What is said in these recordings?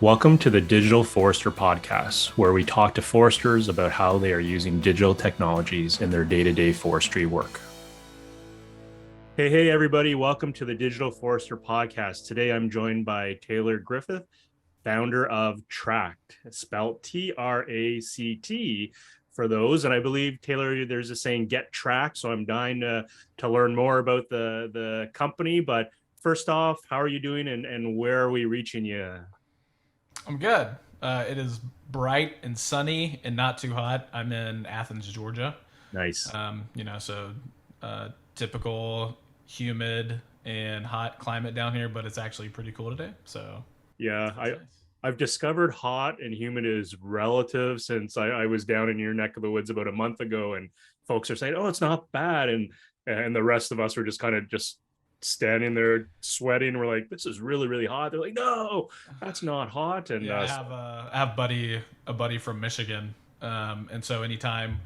Welcome to the Digital Forester Podcast, where we talk to foresters about how they are using digital technologies in their day-to-day forestry work. Hey, everybody. Welcome to the Digital Forester Podcast. Today, I'm joined by Taylor Griffith, founder of TRACT, spelled TRACT for those. And I believe, Taylor, there's a saying, get tracked. So I'm dying to learn more about the company. But first off, how are you doing and where are we reaching you? I'm good. It is bright and sunny and not too hot. I'm in Athens, Georgia. Nice. So typical humid and hot climate down here, but it's actually pretty cool today. So Yeah, it's nice. I've discovered hot and humid is relative since I was down in your neck of the woods about a month ago, and folks are saying, "Oh, it's not bad," and the rest of us were just kind of just standing there sweating. We're like, "This is really really hot." They're like, "No, that's not hot," and Yeah, I have a buddy from Michigan, and so anytime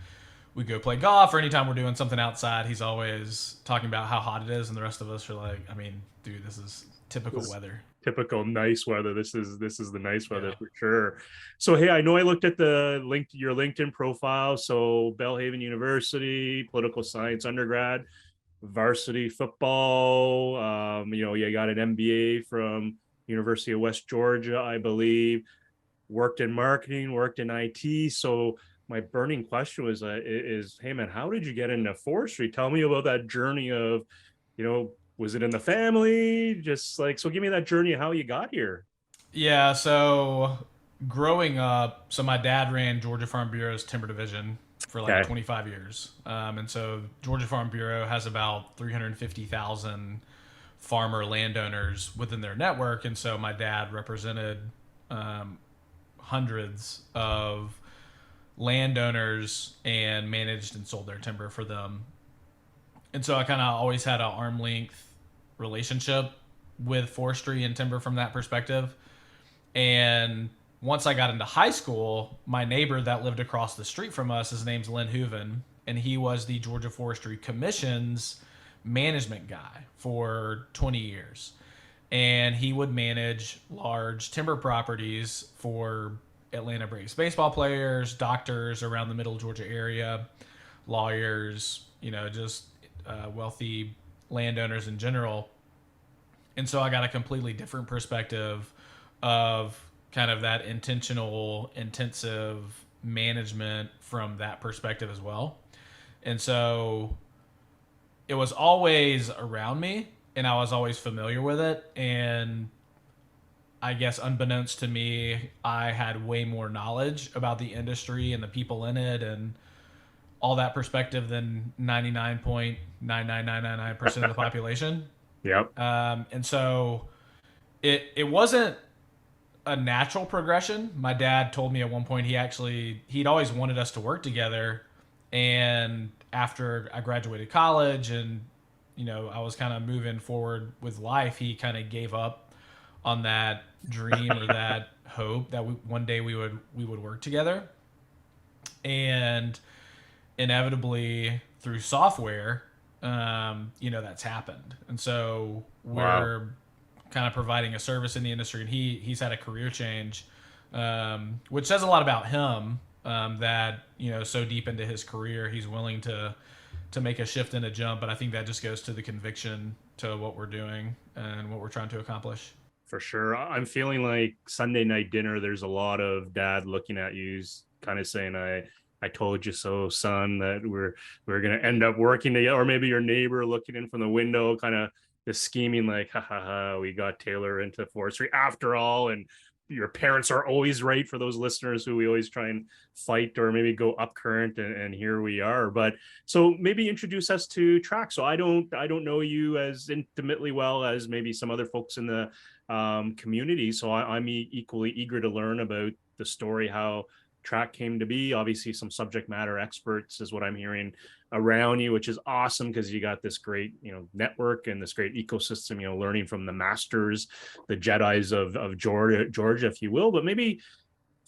we go play golf or anytime we're doing something outside, he's always talking about how hot it is, and the rest of us are like, I mean, dude, this is typical this weather. typical nice weather. This is the nice weather Yeah. for sure. So hey, I know I looked at the link to your LinkedIn profile. So Belhaven University, political science undergrad, varsity football. You got an MBA from University of West Georgia, I believe. Worked in marketing, worked in IT. So my burning question is, hey man, how did you get into forestry? Tell me about that journey of, was it in the family? Just like, so give me that journey of how you got here. Yeah, so growing up, so my dad ran Georgia Farm Bureau's timber division for like Okay. 25 years. And so Georgia Farm Bureau has about 350,000 farmer landowners within their network. And so my dad represented um, hundreds of landowners and managed and sold their timber for them. And so I kind of always had an arm length relationship with forestry and timber from that perspective. And once I got into high school, my neighbor that lived across the street from us, his name's Len Hooven, and he was the Georgia Forestry Commission's management guy for 20 years. And he would manage large timber properties for Atlanta Braves baseball players, doctors around the middle Georgia area, lawyers, just wealthy landowners in general. And so I got a completely different perspective of kind of that intentional, intensive management from that perspective as well. And so it was always around me and I was always familiar with it. And I guess unbeknownst to me, I had way more knowledge about the industry and the people in it and all that perspective than 99.99999% of the population. Yep. And so it wasn't a natural progression. My dad told me at one point he'd always wanted us to work together, and after I graduated college and I was kind of moving forward with life, he kind of gave up on that dream or that hope that one day we would work together. And inevitably through software, that's happened. And so Wow. we're kind of providing a service in the industry, and he's had a career change, which says a lot about him. That so deep into his career, he's willing to make a shift and a jump. But I think that just goes to the conviction to what we're doing and what we're trying to accomplish. For sure. I'm feeling like Sunday night dinner, there's a lot of dad looking at you, kind of saying, I told you so, son, that we're gonna end up working together, or maybe your neighbor looking in from the window, kind of just scheming like, ha ha ha, we got Taylor into forestry after all. And your parents are always right for those listeners who we always try and fight or maybe go up current, and here we are. But so maybe introduce us to track. So I don't know you as intimately well as maybe some other folks in the community. So I'm equally eager to learn about the story, how track came to be. Obviously, some subject matter experts is what I'm hearing around you, which is awesome because you got this great, network and this great ecosystem, learning from the masters, the Jedis of Georgia, if you will. But maybe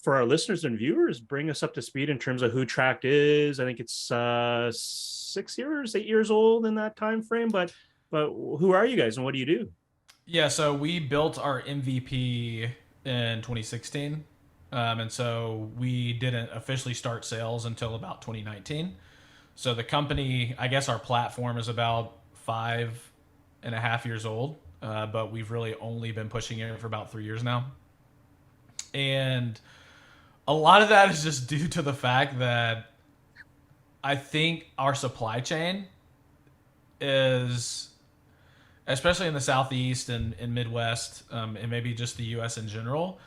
for our listeners and viewers, bring us up to speed in terms of who Tract is. I think it's 6 years, 8 years old in that time frame. But who are you guys and what do you do? Yeah, so we built our MVP in 2016. And so we didn't officially start sales until about 2019. So the company, I guess our platform is about 5.5 years old, but we've really only been pushing it for about 3 years now. And a lot of that is just due to the fact that I think our supply chain is, especially in the Southeast and Midwest, and maybe just the U.S. in general,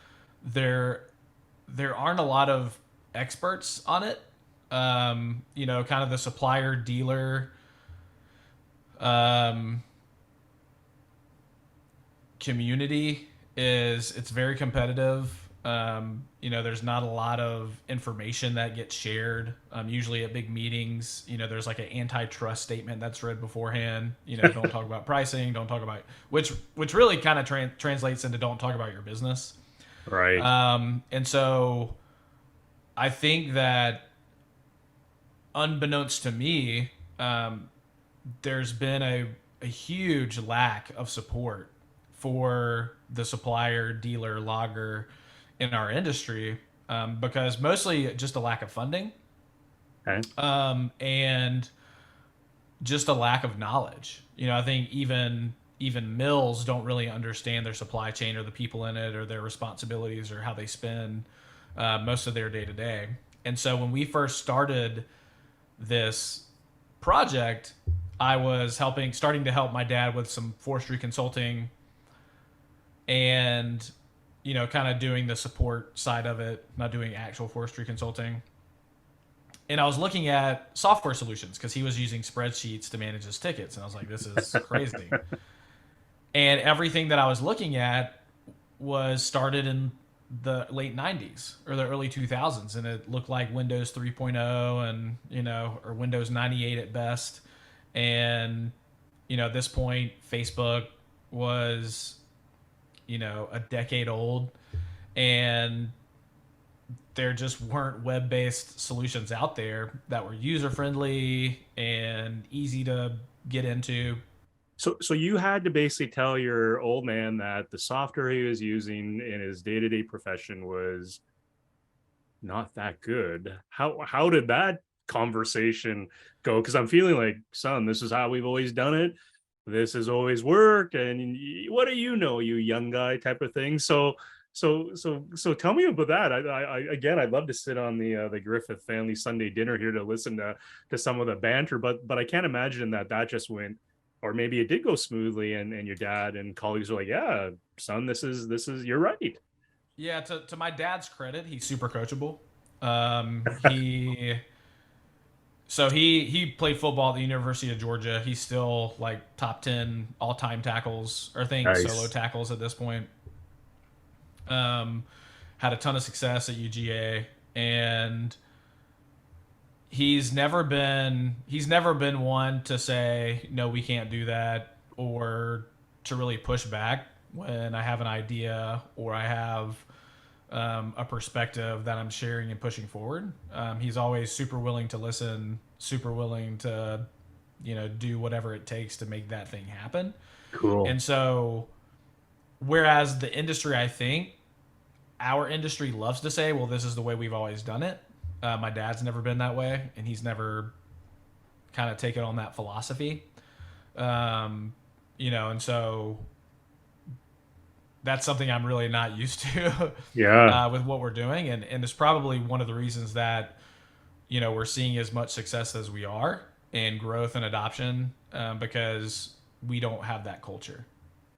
there aren't a lot of experts on it. Kind of the supplier dealer um, community it's very competitive. There's not a lot of information that gets shared. Usually at big meetings, there's like an antitrust statement that's read beforehand. Don't talk about pricing, don't talk about which really kind of translates into don't talk about your business. Right. And so I think that unbeknownst to me, there's been a huge lack of support for the supplier, dealer, logger in our industry, because mostly just a lack of funding, Okay. and just a lack of knowledge. I think even mills don't really understand their supply chain or the people in it or their responsibilities or how they spend most of their day to day. And so when we first started this project, I was starting to help my dad with some forestry consulting and, kind of doing the support side of it, not doing actual forestry consulting. And I was looking at software solutions because he was using spreadsheets to manage his tickets. And I was like, this is crazy. And everything that I was looking at was started in the late 90s or the early 2000s. And it looked like Windows 3.0 and, or Windows 98 at best. And, at this point, Facebook was, a decade old. And there just weren't web-based solutions out there that were user-friendly and easy to get into. So you had to basically tell your old man that the software he was using in his day-to-day profession was not that good. How did that conversation go? Because I'm feeling like, son, this is how we've always done it. This has always worked. And what do you know, you young guy type of thing. So tell me about that. Again, I'd love to sit on the Griffith family Sunday dinner here to listen to some of the banter, but I can't imagine that just went, or maybe it did go smoothly and your dad and colleagues were like, yeah, son, this is you're right. Yeah, to my dad's credit, he's super coachable. He played football at the University of Georgia. He's still like top 10 all time tackles, or I think Nice. solo tackles at this point. Had a ton of success at UGA, and he's never been one to say no, we can't do that, or to really push back when I have an idea or I have a perspective that I'm sharing and pushing forward. He's always super willing to listen, super willing to do whatever it takes to make that thing happen. Cool. And so, whereas the industry, I think our industry loves to say, well, this is the way we've always done it. My dad's never been that way, and he's never kind of taken on that philosophy. And so that's something I'm really not used to Yeah. with what we're doing. And it's probably one of the reasons that, we're seeing as much success as we are in growth and adoption, because we don't have that culture.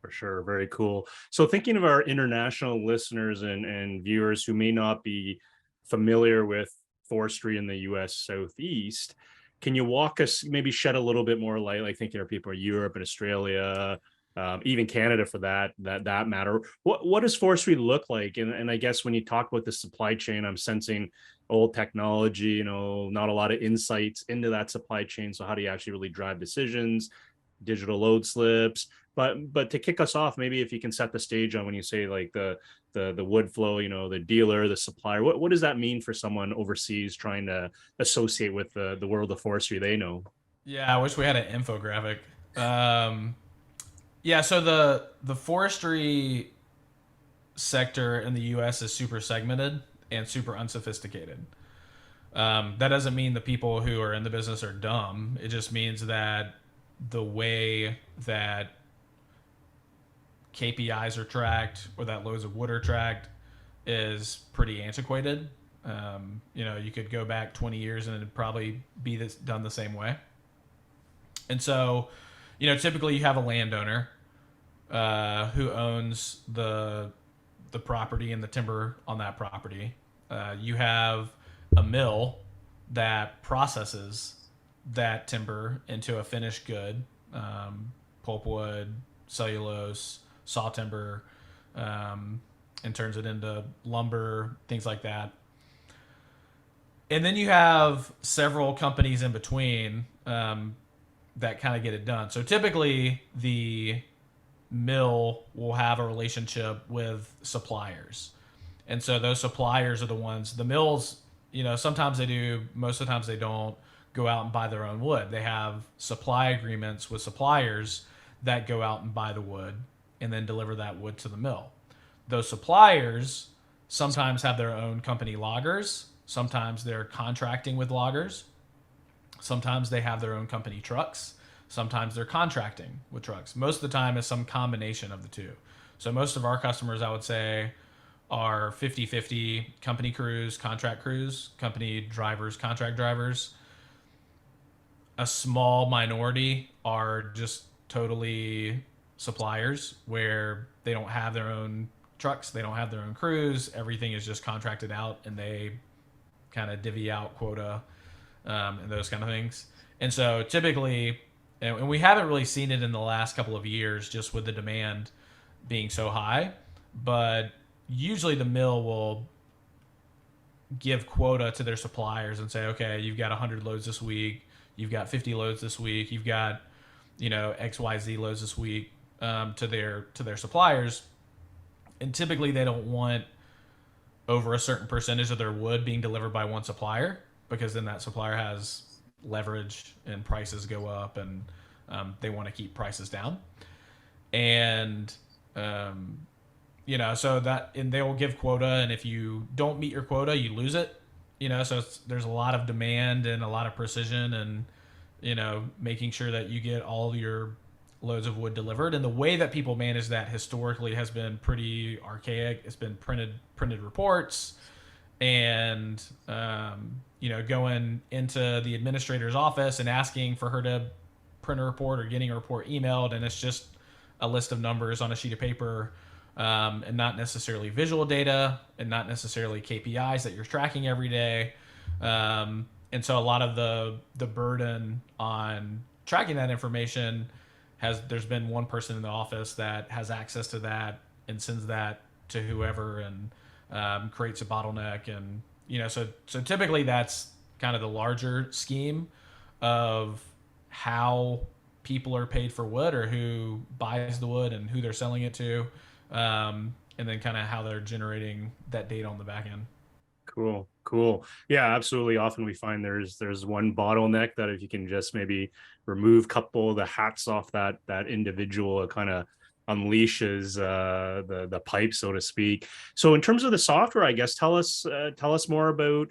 For sure. Very cool. So thinking of our international listeners and viewers who may not be familiar with forestry in the US Southeast, can you walk us, maybe shed a little bit more light, like thinking of people in Europe and Australia, even Canada for that matter. What does forestry look like? And I guess when you talk about the supply chain, I'm sensing old technology, not a lot of insights into that supply chain. So how do you actually really drive decisions, digital load slips? But to kick us off, maybe if you can set the stage on when you say like the wood flow, the dealer, the supplier, what does that mean for someone overseas trying to associate with the world of forestry they know? Yeah, I wish we had an infographic. Yeah, so the forestry sector in the U.S. is super segmented and super unsophisticated. That doesn't mean the people who are in the business are dumb. It just means that the way that KPIs are tracked or that loads of wood are tracked is pretty antiquated. You could go back 20 years and it'd probably be done the same way. And so, typically you have a landowner who owns the property and the timber on that property. You have a mill that processes that timber into a finished good, pulpwood, cellulose, saw timber, and turns it into lumber, things like that. And then you have several companies in between that kind of get it done. So typically the mill will have a relationship with suppliers. And so those suppliers are the ones, the mills, sometimes they do, most of the times they don't go out and buy their own wood. They have supply agreements with suppliers that go out and buy the wood and then deliver that wood to the mill. Those suppliers sometimes have their own company loggers. Sometimes they're contracting with loggers. Sometimes they have their own company trucks. Sometimes they're contracting with trucks. Most of the time it's some combination of the two. So most of our customers, I would say, are 50-50 company crews, contract crews, company drivers, contract drivers. A small minority are just totally suppliers where they don't have their own trucks, they don't have their own crews, everything is just contracted out and they kind of divvy out quota and those kind of things. And so typically, and we haven't really seen it in the last couple of years just with the demand being so high, but usually the mill will give quota to their suppliers and say, okay, you've got 100 loads this week, you've got 50 loads this week, you've got XYZ loads this week to their suppliers. And typically they don't want over a certain percentage of their wood being delivered by one supplier, because then that supplier has leverage and prices go up, and they want to keep prices down. And so that, and they will give quota, and if you don't meet your quota, you lose it. So there's a lot of demand and a lot of precision, and making sure that you get all your loads of wood delivered. And the way that people manage that historically has been pretty archaic. It's been printed reports, and going into the administrator's office and asking for her to print a report or getting a report emailed, and it's just a list of numbers on a sheet of paper, and not necessarily visual data and not necessarily KPIs that you're tracking every day. And so a lot of the burden on tracking that information there's been one person in the office that has access to that and sends that to whoever, and creates a bottleneck. And so typically that's kind of the larger scheme of how people are paid for wood, or who buys the wood and who they're selling it to, and then kind of how they're generating that data on the back end. Cool. Yeah, absolutely. Often we find there's one bottleneck that if you can just maybe remove a couple of the hats off that individual, it kind of unleashes the pipe, so to speak. So in terms of the software, I guess tell us more about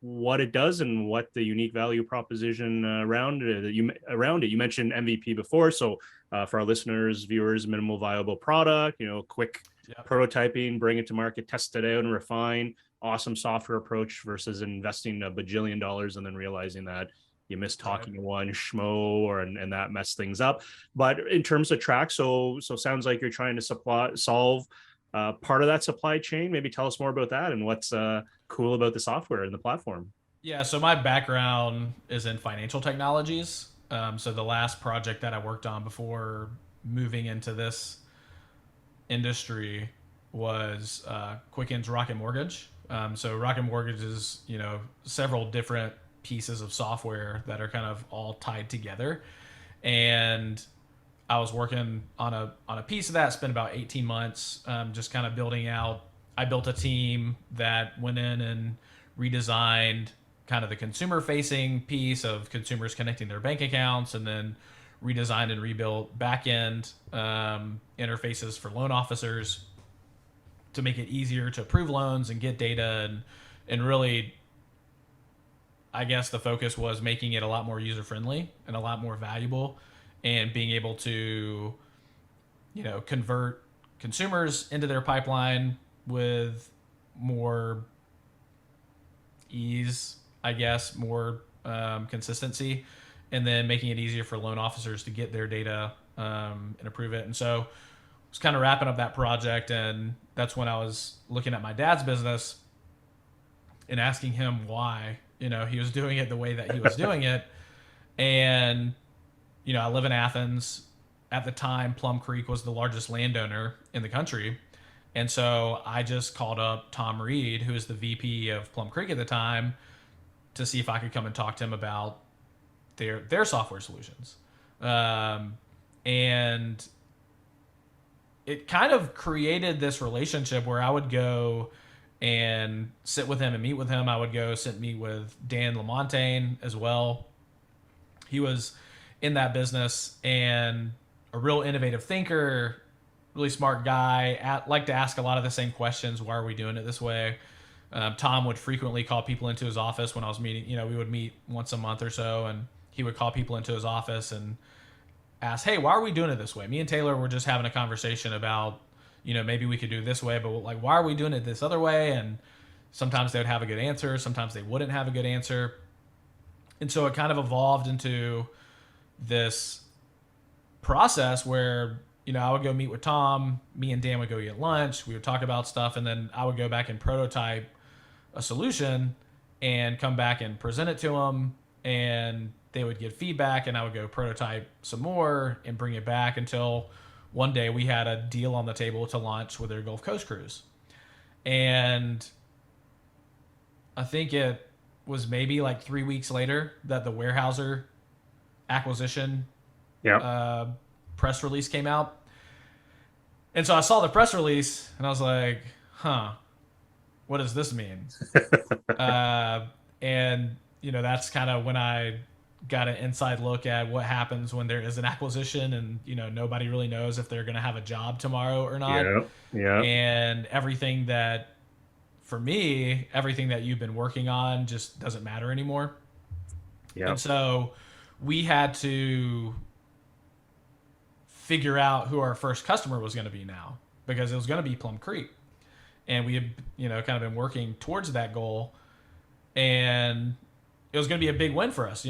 what it does and what the unique value proposition around it. You mentioned MVP before, so for our listeners, viewers, minimal viable product, quick prototyping, bring it to market, test it out and refine. Awesome software approach versus investing $1 bajillion and then realizing that you missed talking to one schmo and that messed things up. But in terms of TRACT, so sounds like you're trying to solve part of that supply chain. Maybe tell us more about that and what's cool about the software and the platform. Yeah, so my background is in financial technologies. So the last project that I worked on before moving into this industry was Quicken's Rocket Mortgage. So Rocket Mortgage is, several different pieces of software that are kind of all tied together. And I was working on a piece of that, spent about 18 months, just kind of building out. I built a team that went in and redesigned kind of the consumer facing piece of consumers connecting their bank accounts, and then redesigned and rebuilt back end interfaces for loan officers. to make it easier to approve loans and get data, and really, I guess the focus was making it a lot more user friendly and a lot more valuable, and being able to, convert consumers into their pipeline with more ease, I guess, more consistency, and then making it easier for loan officers to get their data and approve it. And so I was kind of wrapping up that project, and that's when I was looking at my dad's business and asking him why, he was doing it the way that he was doing it. And, I live in Athens. At the time, Plum Creek was the largest landowner in the country. And so I just called up Tom Reed, who was the VP of Plum Creek at the time, to see if I could come and talk to him about their software solutions. And it kind of created this relationship where I would go and sit with him and meet with him. I would go sit and meet with Dan LaMontagne as well. He was in that business and a real innovative thinker, really smart guy. Liked to ask a lot of the same questions. Why are we doing it this way? Tom would frequently call people into his office when I was meeting. We would meet once a month or so, and he would call people into his office and ask, hey, why are we doing it this way? Me and Taylor were just having a conversation about, maybe we could do it this way, but like, why are we doing it this other way? And sometimes they would have a good answer. Sometimes they wouldn't have a good answer. And so it kind of evolved into this process where, I would go meet with Tom, me and Dan would go get lunch, we would talk about stuff, and then I would go back and prototype a solution and come back and present it to them, and they would give feedback, and I would go prototype some more and bring it back until one day we had a deal on the table to launch with their Gulf Coast cruise. And I think it was maybe like 3 weeks later that the Weyerhaeuser acquisition press release came out. And so I saw the press release and I was like, what does this mean? And, that's kind of when I got an inside look at what happens when there is an acquisition and, nobody really knows if they're going to have a job tomorrow or not. Yeah. And everything that you've been working on just doesn't matter anymore. Yeah. And so we had to figure out who our first customer was going to be now, because it was going to be Plum Creek. And we had, kind of been working towards that goal, and it was going to be a big win for us,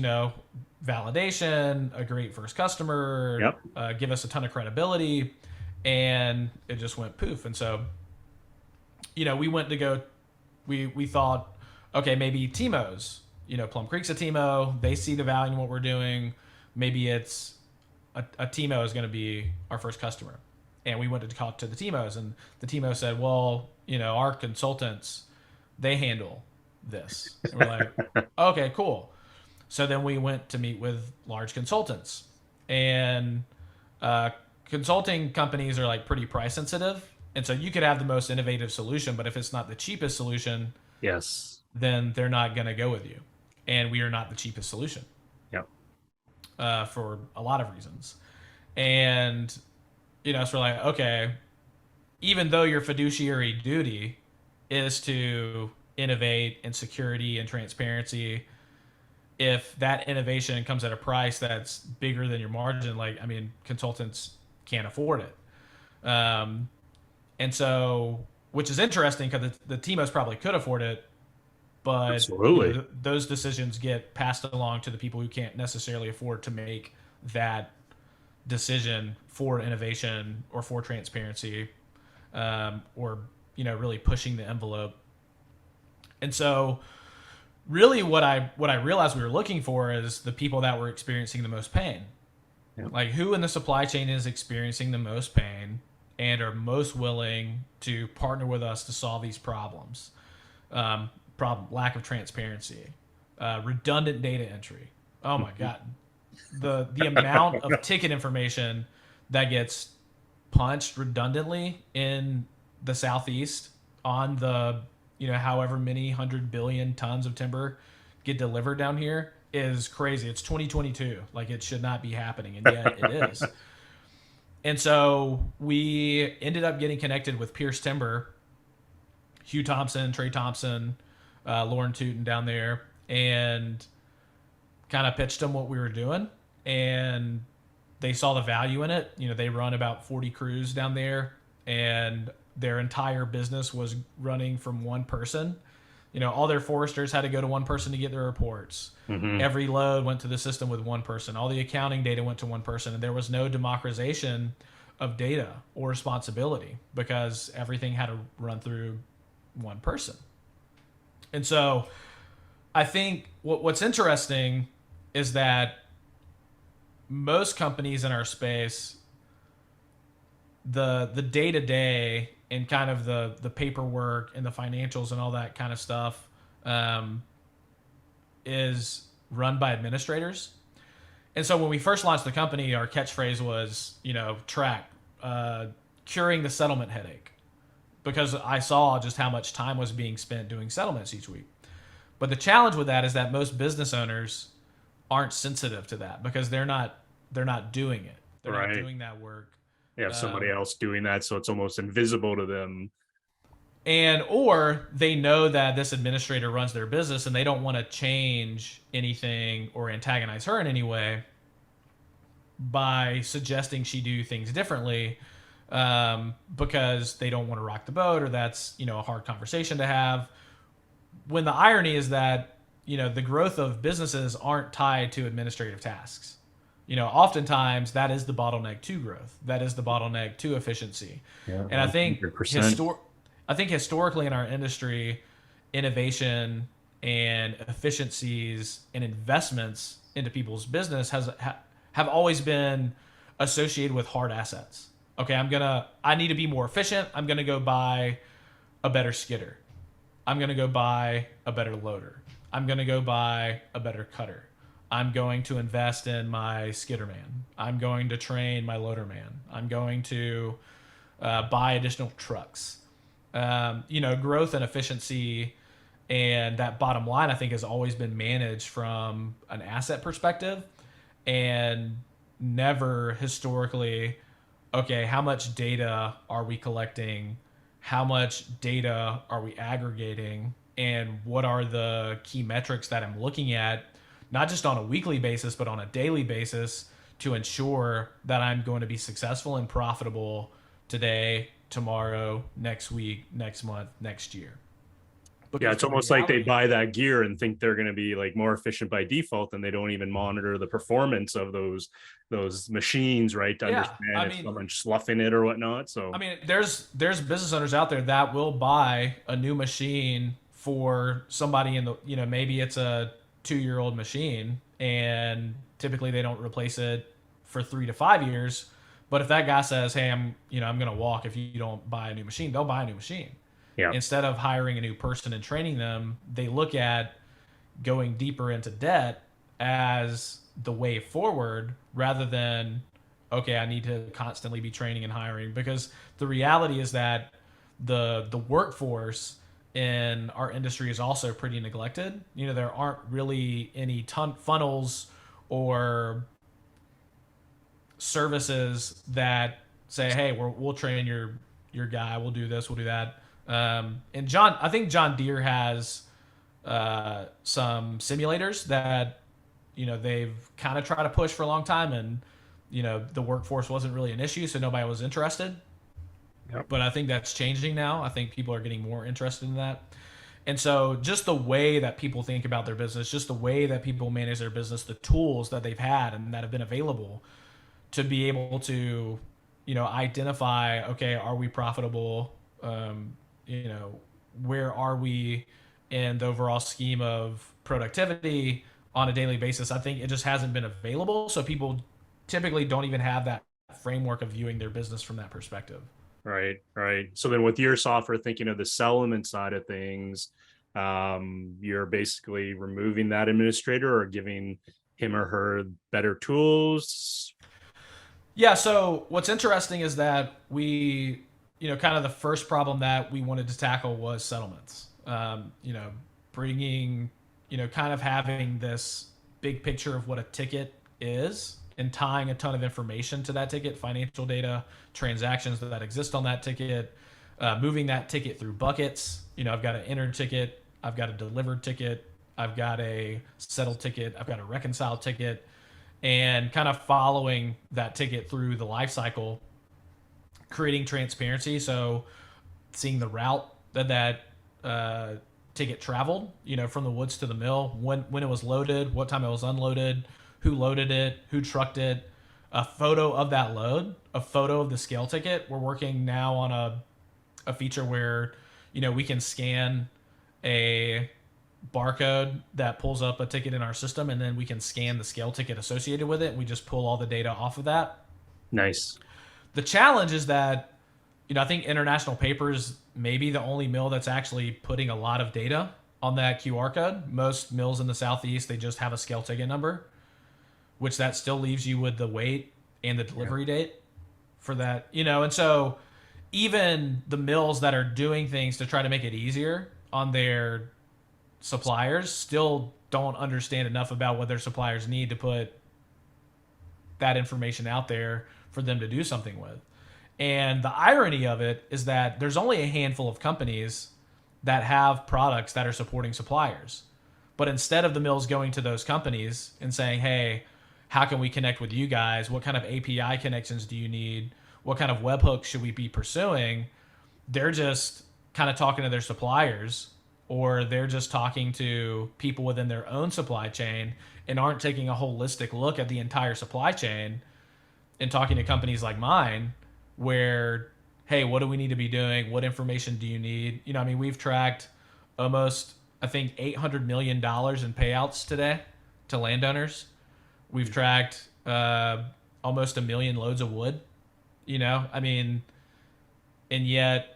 validation, a great first customer, give us a ton of credibility, and it just went poof. And so, we went to go, we thought, okay, maybe TMOs, Plum Creek's a TMO, they see the value in what we're doing. Maybe it's a TMO is going to be our first customer. And we went to talk to the TMOs, and the TMO said, well, our consultants, they handle this. And we're like, okay, cool. So then we went to meet with large consultants, and consulting companies are like pretty price sensitive. And so you could have the most innovative solution, but if it's not the cheapest solution, then they're not going to go with you. And we are not the cheapest solution. For a lot of reasons. And, so we're like, okay, even though your fiduciary duty is to innovate in security and transparency, if that innovation comes at a price that's bigger than your margin, consultants can't afford it. And so, which is interesting because the TMOs probably could afford it, but those decisions get passed along to the people who can't necessarily afford to make that decision for innovation or for transparency, or really pushing the envelope. And so, really, what I realized we were looking for is the people that were experiencing the most pain. Like, who in the supply chain is experiencing the most pain and are most willing to partner with us to solve these problems. Lack of transparency, redundant data entry. Oh my God. The amount of ticket information that gets punched redundantly in the Southeast on the, however many 100 billion tons of timber get delivered down here is crazy. It's 2022. Like, it should not be happening, and yet it is. And so we ended up getting connected with Pierce Timber, Hugh Thompson, Trey Thompson, Lauren Tootin down there, and kind of pitched them what we were doing, and they saw the value in it. They run about 40 crews down there, and their entire business was running from one person. All their foresters had to go to one person to get their reports. Mm-hmm. Every load went to the system with one person. All the accounting data went to one person, and there was no democratization of data or responsibility because everything had to run through one person. And so I think what's interesting is that most companies in our space, the day-to-day and kind of the paperwork and the financials and all that kind of stuff is run by administrators. And so when we first launched the company, our catchphrase was, TRACT, curing the settlement headache, because I saw just how much time was being spent doing settlements each week. But the challenge with that is that most business owners aren't sensitive to that because they're not doing it. They're Right. not doing that work. They have somebody else doing that, so it's almost invisible to them. Or they know that this administrator runs their business and they don't want to change anything or antagonize her in any way by suggesting she do things differently, because they don't want to rock the boat, or that's a hard conversation to have. When the irony is that the growth of businesses aren't tied to administrative tasks. Oftentimes that is the bottleneck to growth. That is the bottleneck to efficiency. Yeah, and I think 100%. historically in our industry, innovation and efficiencies and investments into people's business have always been associated with hard assets. Okay, I need to be more efficient. I'm going to go buy a better skidder. I'm going to go buy a better loader. I'm going to go buy a better cutter. I'm going to invest in my skidder man. I'm going to train my loader man. I'm going to buy additional trucks. Growth and efficiency and that bottom line, I think, has always been managed from an asset perspective, and never historically, okay, how much data are we collecting? How much data are we aggregating? And what are the key metrics that I'm looking at, not just on a weekly basis, but on a daily basis, to ensure that I'm going to be successful and profitable today, tomorrow, next week, next month, next year. Yeah, it's almost like they buy that gear and think they're going to be like more efficient by default, and they don't even monitor the performance of those machines, right? To understand if someone's sloughing it or whatnot. So there's business owners out there that will buy a new machine for somebody in the maybe it's a 2-year-old machine, and typically they don't replace it for 3 to 5 years. But if that guy says, "Hey, I'm going to walk if you don't buy a new machine," they'll buy a new machine. Yeah. Instead of hiring a new person and training them, they look at going deeper into debt as the way forward, rather than, okay, I need to constantly be training and hiring. Because the reality is that the workforce in our industry is also pretty neglected. There aren't really any funnels or services that say, "Hey, we'll train your guy. We'll do this. We'll do that." And I think John Deere has some simulators that they've kind of tried to push for a long time, and the workforce wasn't really an issue, so nobody was interested. Yep. But I think that's changing now. I think people are getting more interested in that. And so just the way that people think about their business, just the way that people manage their business, the tools that they've had and that have been available to be able to identify, okay, are we profitable? Where are we in the overall scheme of productivity on a daily basis? I think it just hasn't been available. So people typically don't even have that framework of viewing their business from that perspective. Right. So then with your software, thinking of the settlement side of things, you're basically removing that administrator or giving him or her better tools. Yeah. So what's interesting is that we, kind of the first problem that we wanted to tackle was settlements. Bringing, kind of having this big picture of what a ticket is and tying a ton of information to that ticket, financial data, transactions that exist on that ticket, moving that ticket through buckets, I've got an entered ticket, I've got a delivered ticket, I've got a settled ticket, I've got a reconciled ticket, and kind of following that ticket through the life cycle, creating transparency. So seeing the route that ticket traveled, from the woods to the mill, when it was loaded, what time it was unloaded, who loaded it, who trucked it, a photo of that load, a photo of the scale ticket. We're working now on a feature where, we can scan a barcode that pulls up a ticket in our system, and then we can scan the scale ticket associated with it, and we just pull all the data off of that. Nice. The challenge is that, I think International Paper is maybe the only mill that's actually putting a lot of data on that QR code. Most mills in the Southeast, they just have a scale ticket number, which that still leaves you with the weight and the delivery date for that, and so even the mills that are doing things to try to make it easier on their suppliers still don't understand enough about what their suppliers need to put that information out there for them to do something with. And the irony of it is that there's only a handful of companies that have products that are supporting suppliers. But instead of the mills going to those companies and saying, hey, how can we connect with you guys? What kind of API connections do you need? What kind of webhooks should we be pursuing? They're just kind of talking to their suppliers, or they're just talking to people within their own supply chain and aren't taking a holistic look at the entire supply chain and talking to companies like mine where, hey, what do we need to be doing? What information do you need? We've tracked almost, I think, $800 million in payouts today to landowners. We've tracked almost 1 million loads of wood, and yet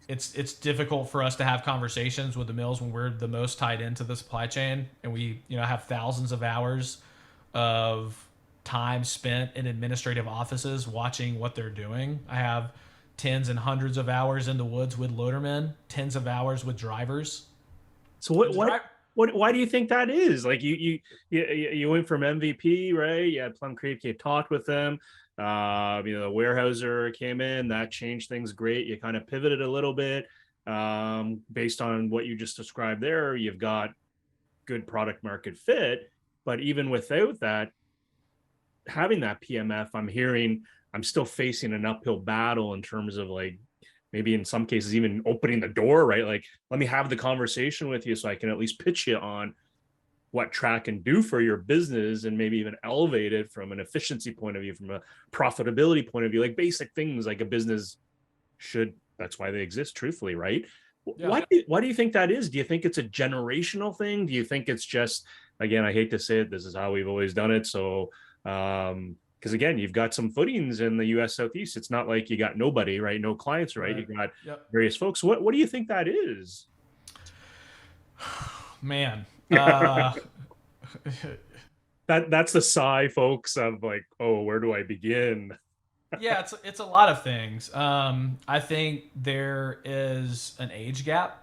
it's difficult for us to have conversations with the mills when we're the most tied into the supply chain, and we have thousands of hours of time spent in administrative offices watching what they're doing. I have tens and hundreds of hours in the woods with loadermen, tens of hours with drivers. So why do you think that is? Like you went from MVP, right? You had Plum Creek, you talked with them. The warehouser came in, that changed things great. You kind of pivoted a little bit based on what you just described there. You've got good product market fit, but even without that, having that PMF, I'm still facing an uphill battle in terms of like maybe in some cases even opening the door, right? Like, let me have the conversation with you so I can at least pitch you on what TRACT can do for your business, and maybe even elevate it from an efficiency point of view, from a profitability point of view, like basic things like a business should. That's why they exist, truthfully, right? Yeah. Why do you think that is? Do you think it's a generational thing? Do you think it's just, again, I hate to say it, this is how we've always done it. So, because again, you've got some footings in the U.S. Southeast. It's not like you got nobody, right? No clients, right? You got various folks. What do you think that is? Man, that's the sigh, folks, of like, oh, where do I begin? Yeah, it's a lot of things. I think there is an age gap.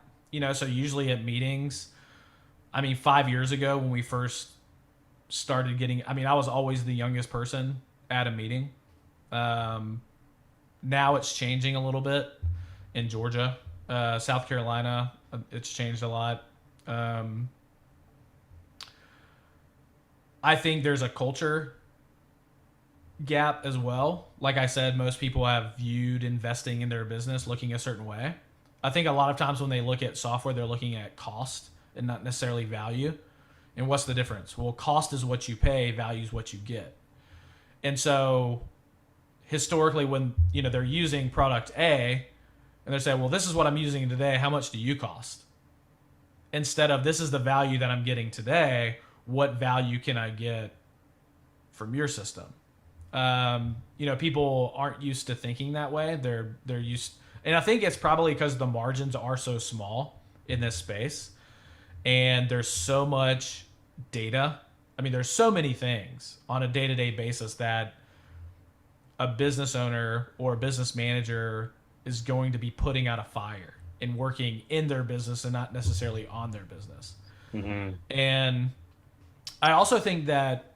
So usually at meetings, 5 years ago when we first started getting, I was always the youngest person at a meeting. Now it's changing a little bit in Georgia, South Carolina. It's changed a lot. I think there's a culture gap as well. Like I said, most people have viewed investing in their business looking a certain way. I think a lot of times when they look at software, they're looking at cost and not necessarily value. And what's the difference? Well, cost is what you pay, value is what you get. And so historically, when they're using product A and they're saying, well, this is what I'm using today, how much do you cost? Instead of, this is the value that I'm getting today, what value can I get from your system? People aren't used to thinking that way. They're used, and I think it's probably because the margins are so small in this space, and there's so much data. There's so many things on a day-to-day basis that a business owner or a business manager is going to be putting out a fire and working in their business and not necessarily on their business. Mm-hmm. And I also think that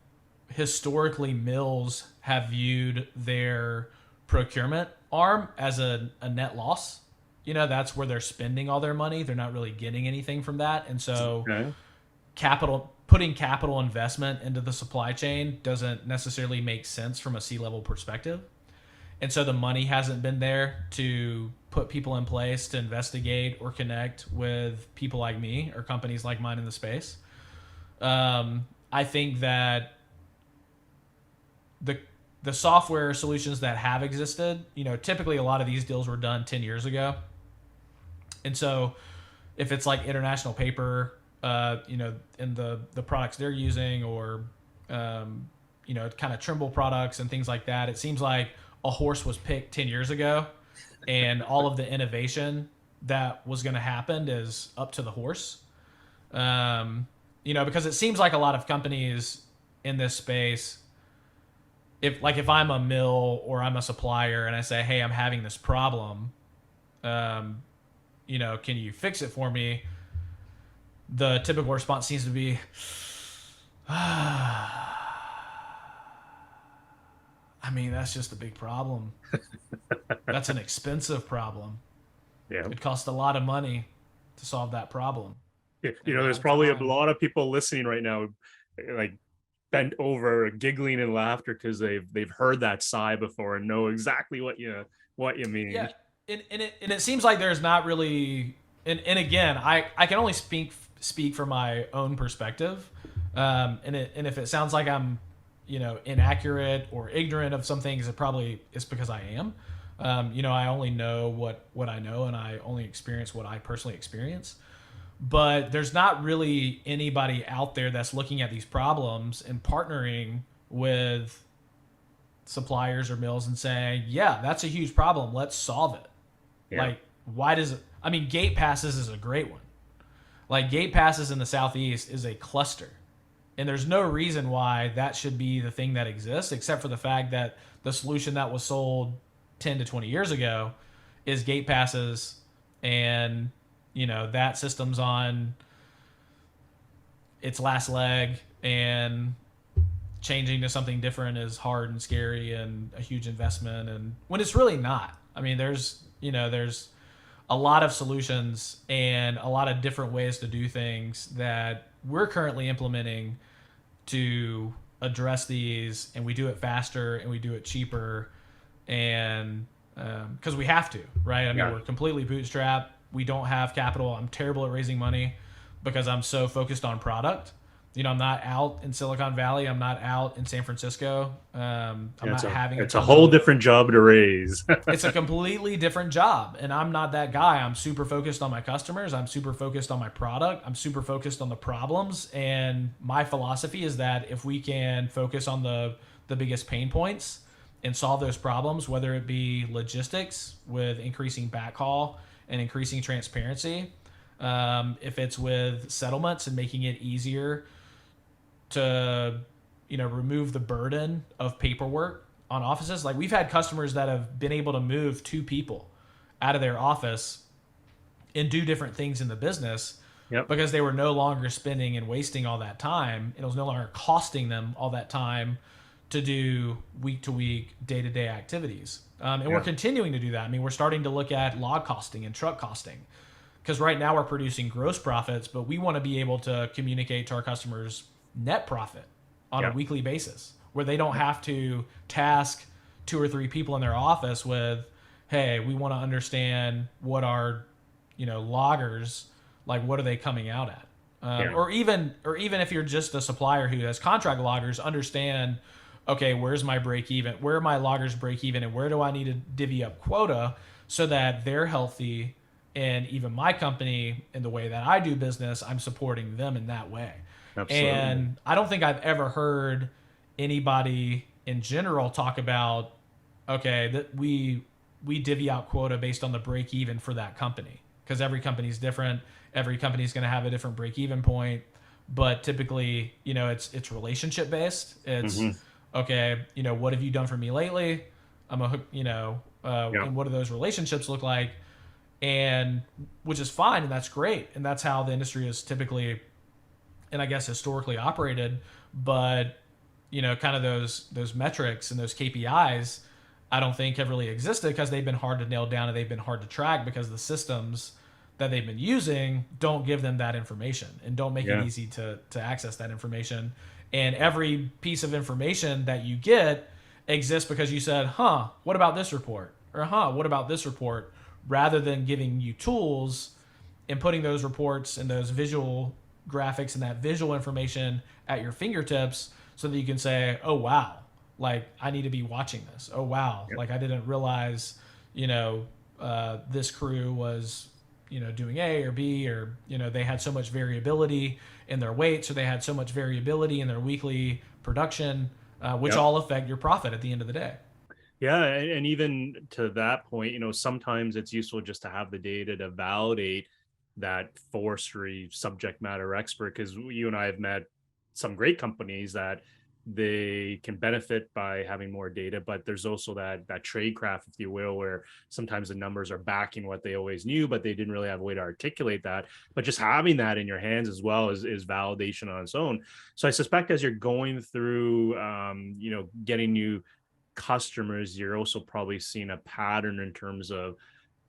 historically mills have viewed their procurement arm as a net loss. that's where they're spending all their money. They're not really getting anything from that. And so Okay. putting capital investment into the supply chain doesn't necessarily make sense from a C-level perspective. And so the money hasn't been there to put people in place to investigate or connect with people like me or companies like mine in the space. I think that the software solutions that have existed, typically a lot of these deals were done 10 years ago. And so if it's like International Paper, in the products they're using, or, kind of Trimble products and things like that, it seems like a horse was picked 10 years ago, and all of the innovation that was going to happen is up to the horse. Because it seems like a lot of companies in this space, if I'm a mill or I'm a supplier and I say, hey, I'm having this problem, can you fix it for me? The typical response seems to be, that's just a big problem. That's an expensive problem. Yeah. It costs a lot of money to solve that problem. There's probably a lot of people listening right now, like bent over, giggling in laughter because they've heard that sigh before and know exactly what you mean. Yeah, and it seems like there's not really, and again, I can only speak from my own perspective, and if it sounds like I'm inaccurate or ignorant of some things, it's because I am. I only know what I know, and I only experience what I personally experience. But there's not really anybody out there that's looking at these problems and partnering with suppliers or mills and saying, yeah, that's a huge problem. Let's solve it. Yeah. Like, why does it? Gate passes is a great one. Like, gate passes in the Southeast is a cluster. And there's no reason why that should be the thing that exists, except for the fact that the solution that was sold 10 to 20 years ago is gate passes, and that system's on its last leg, and changing to something different is hard and scary and a huge investment, and when it's really not. There's a lot of solutions and a lot of different ways to do things that we're currently implementing to address these, and we do it faster and we do it cheaper, and because we have to, right? We're completely bootstrapped. We don't have capital. I'm terrible at raising money because I'm so focused on product. I'm not out in Silicon Valley. I'm not out in San Francisco. It's a whole different job to raise. It's a completely different job. And I'm not that guy. I'm super focused on my customers. I'm super focused on my product. I'm super focused on the problems. And my philosophy is that if we can focus on the biggest pain points and solve those problems, whether it be logistics with increasing backhaul and increasing transparency, if it's with settlements and making it easier to remove the burden of paperwork on offices. Like, we've had customers that have been able to move 2 people out of their office and do different things in the business, because they were no longer spending and wasting all that time, and it was no longer costing them all that time to do week to week, day to day activities. And we're continuing to do that. We're starting to look at log costing and truck costing, because right now we're producing gross profits, but we want to be able to communicate to our customers net profit on a weekly basis, where they don't have to task 2 or 3 people in their office with, hey, we want to understand what our loggers, like, what are they coming out at, or even if you're just a supplier who has contract loggers, understand, okay, where's my break even, where are my loggers break even, and where do I need to divvy up quota so that they're healthy, and even my company, in the way that I do business, I'm supporting them in that way. Absolutely. And I don't think I've ever heard anybody in general talk about, okay, that we divvy out quota based on the break even for that company, because every company is different. Every company is going to have a different break even point, but typically, it's relationship based. It's okay, what have you done for me lately? And what do those relationships look like? And which is fine, and that's great, and that's how the industry is typically, and I guess historically, operated. But kind of those metrics and those KPIs, I don't think have really existed because they've been hard to nail down and they've been hard to track because the systems that they've been using don't give them that information and don't make it Yeah. easy to access that information. And every piece of information that you get exists because you said, huh, what about this report? Or, huh, what about this report? Rather than giving you tools and putting those reports and those visual graphics and that visual information at your fingertips so that you can say, oh, wow, like I need to be watching this. Oh, wow, Yep. like I didn't realize, this crew was, doing A or B, or, they had so much variability in their weights, or they had so much variability in their weekly production, which Yep. all affect your profit at the end of the day. Yeah, and even to that point, sometimes it's useful just to have the data to validate that forestry subject matter expert, because you and I have met some great companies that they can benefit by having more data, but there's also that trade craft, if you will, where sometimes the numbers are backing what they always knew, but they didn't really have a way to articulate that. But just having that in your hands as well is validation on its own. So I suspect as you're going through, getting new customers, you're also probably seeing a pattern in terms of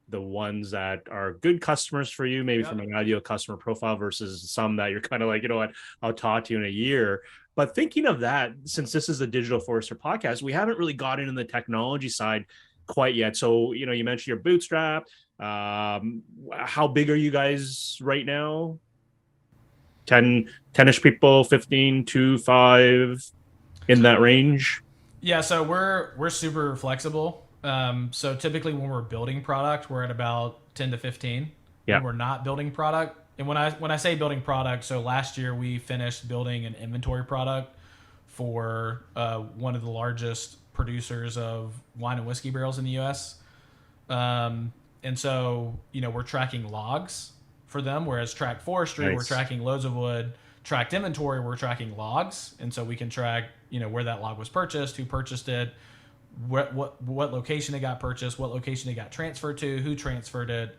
the ones that are good customers for you, maybe from Yep. an ideal customer profile, versus some that you're kind of like, you know what, I'll talk to you in a year. But thinking of that, since this is the Digital Forester podcast, we haven't really gotten into the technology side quite yet. So, you mentioned your bootstrap. How big are you guys right now? 10-ish people, 15 to 5, in that range? Yeah, so we're super flexible. So typically when we're building product, we're at about 10 to 15. Yeah. When we're not building product, and when I say building product, so last year we finished building an inventory product for one of the largest producers of wine and whiskey barrels in the U.S. And so we're tracking logs for them, whereas tract forestry, we're Nice. tracking loads of wood. Tract inventory, we're tracking logs, and so we can track where that log was purchased, who purchased it, what location it got purchased, what location it got transferred to, who transferred it,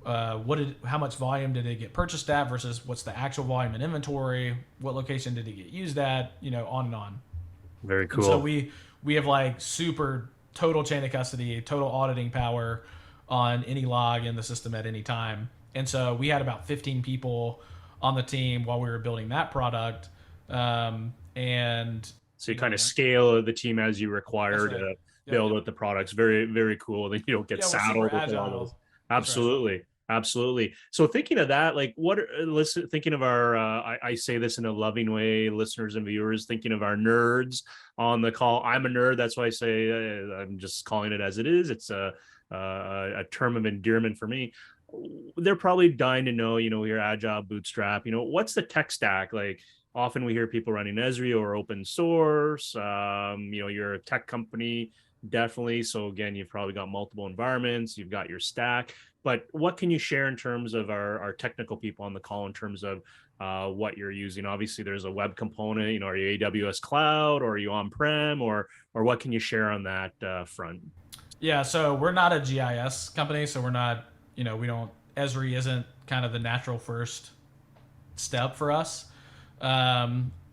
how much volume did it get purchased at versus what's the actual volume in inventory, what location did it get used at, on and on. Very And so cool. we have like super total chain of custody, total auditing power on any log in the system at any time. And so we had about 15 people on the team while we were building that product. And So you kind of scale the team as you that's require right. to Yep. build out the products. Very, very cool. Then you don't get Yeah, we're super saddled with a lot of those. agile. That's right. Absolutely. Absolutely. So thinking of that, like listen, thinking of our, I say this in a loving way, listeners and viewers, thinking of our nerds on the call. I'm a nerd. That's why I say I'm just calling it as it is. It's a term of endearment for me. They're probably dying to know, your agile bootstrap, what's the tech stack like? Often we hear people running Esri or open source. You're a tech company, definitely. So again, you've probably got multiple environments, you've got your stack, but what can you share in terms of our technical people on the call in terms of what you're using? Obviously there's a web component, are you AWS cloud, or are you on-prem, or what can you share on that front? Yeah, so we're not a GIS company, so we're not, we don't, Esri isn't kind of the natural first step for us.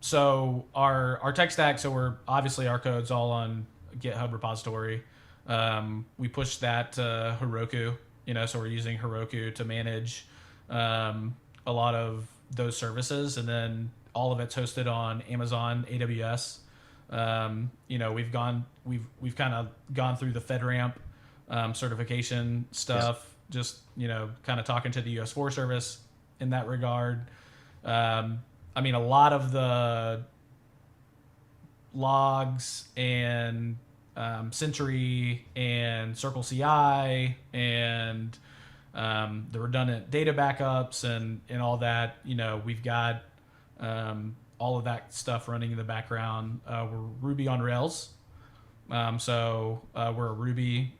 So our tech stack, so we're obviously our code's all on GitHub repository. We push that to Heroku, so we're using Heroku to manage a lot of those services, and then all of it's hosted on Amazon AWS. We've kind of gone through the FedRAMP certification stuff. Just kind of talking to the U.S. Forest Service in that regard. A lot of the logs and Sentry and Circle CI and the redundant data backups and all that, we've got all of that stuff running in the background. We're Ruby on Rails. So we're a Ruby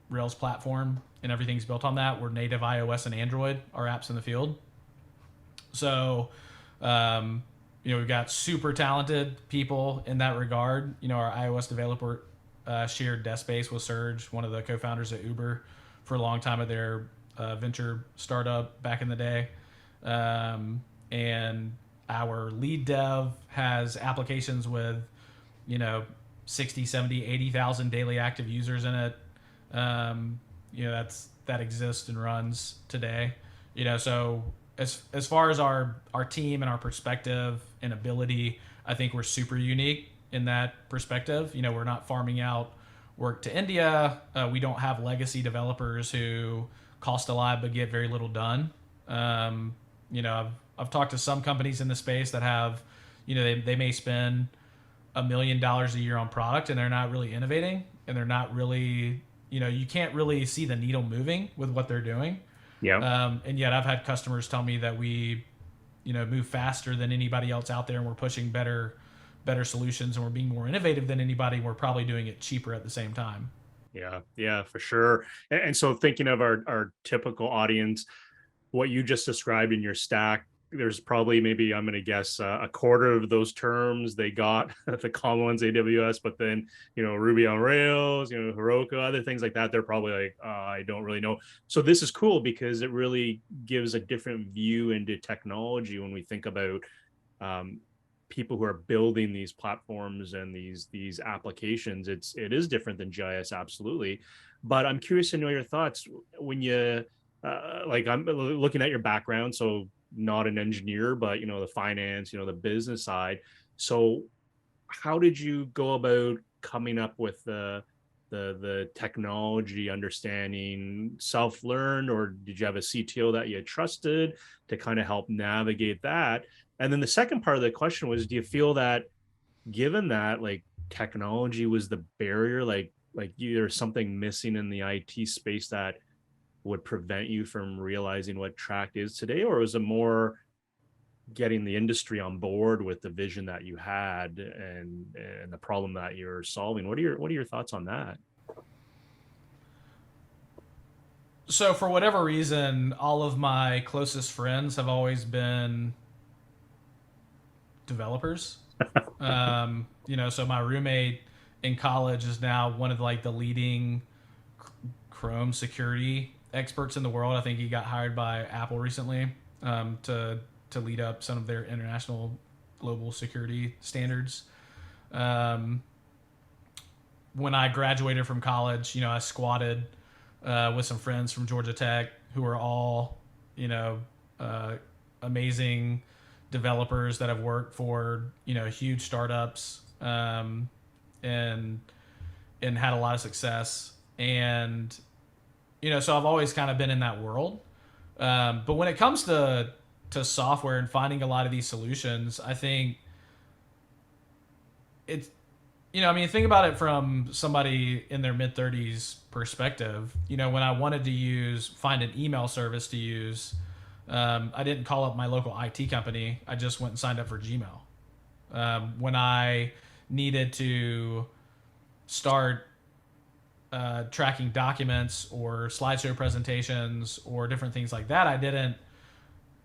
Rails platform, and everything's built on that. We're native iOS and Android, our apps in the field. So, we've got super talented people in that regard. Our iOS developer shared desk space with Serge, one of the co-founders at Uber, for a long time of their venture startup back in the day. And our lead dev has applications with, 60, 70, 80,000 daily active users in it. That exists and runs today. So as far as our team and our perspective and ability, I think we're super unique in that perspective. We're not farming out work to India. We don't have legacy developers who cost a lot but get very little done. I've talked to some companies in the space that have, they may spend $1 million a year on product and they're not really innovating, and they're not really, you can't really see the needle moving with what they're doing. Yeah. And yet I've had customers tell me that we, move faster than anybody else out there, and we're pushing better solutions, and we're being more innovative than anybody, and we're probably doing it cheaper at the same time. Yeah, for sure. And so thinking of our typical audience, what you just described in your stack, there's probably, maybe I'm going to guess, a quarter of those terms they got the common ones, AWS, but then, Ruby on Rails, Heroku, other things like that, they're probably like, I don't really know. So this is cool because it really gives a different view into technology when we think about people who are building these platforms and these applications. It is different than GIS, absolutely. But I'm curious to know your thoughts when you I'm looking at your background, so not an engineer, but the finance, the business side. So how did you go about coming up with the technology understanding? Self-learned, or did you have a CTO that you trusted to kind of help navigate that? And then the second part of the question was, do you feel that, given that like technology was the barrier, like there's something missing in the IT space that would prevent you from realizing what TRACT is today? Or was it more getting the industry on board with the vision that you had and the problem that you're solving? What are your thoughts on that? So for whatever reason, all of my closest friends have always been developers. So my roommate in college is now one of the leading Chrome security experts in the world. I think he got hired by Apple recently to lead up some of their international global security standards. When I graduated from college, I squatted with some friends from Georgia Tech who are all, amazing developers that have worked for, huge startups and had a lot of success. And so I've always kind of been in that world. But when it comes to software and finding a lot of these solutions, I think it's, think about it from somebody in their mid-30s perspective. When I wanted to find an email service to use, I didn't call up my local IT company. I just went and signed up for Gmail. When I needed to start tracking documents or slideshow presentations or different things like that, I didn't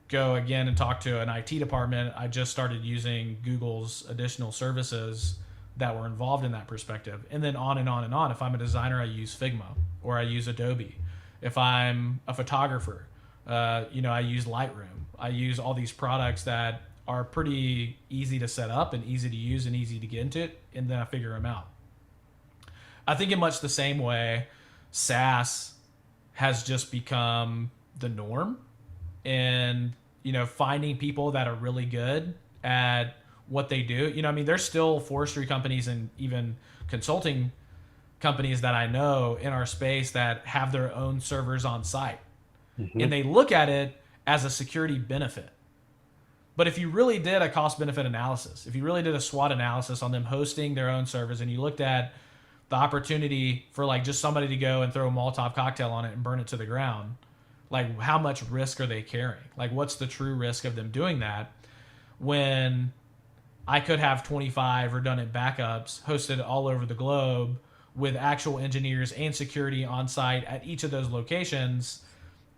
go again and talk to an IT department. I just started using Google's additional services that were involved in that perspective. And then on and on and on. If I'm a designer, I use Figma or I use Adobe. If I'm a photographer, I use Lightroom. I use all these products that are pretty easy to set up and easy to use and easy to get into it, and then I figure them out. I think in much the same way, SaaS has just become the norm, and finding people that are really good at what they do. There's still forestry companies and even consulting companies that I know in our space that have their own servers on site. Mm-hmm. And they look at it as a security benefit. But if you really did a cost benefit analysis, if you really did a SWOT analysis on them hosting their own servers, and you looked at the opportunity for just somebody to go and throw a Molotov cocktail on it and burn it to the ground, how much risk are they carrying? What's the true risk of them doing that when I could have 25 redundant backups hosted all over the globe with actual engineers and security on site at each of those locations,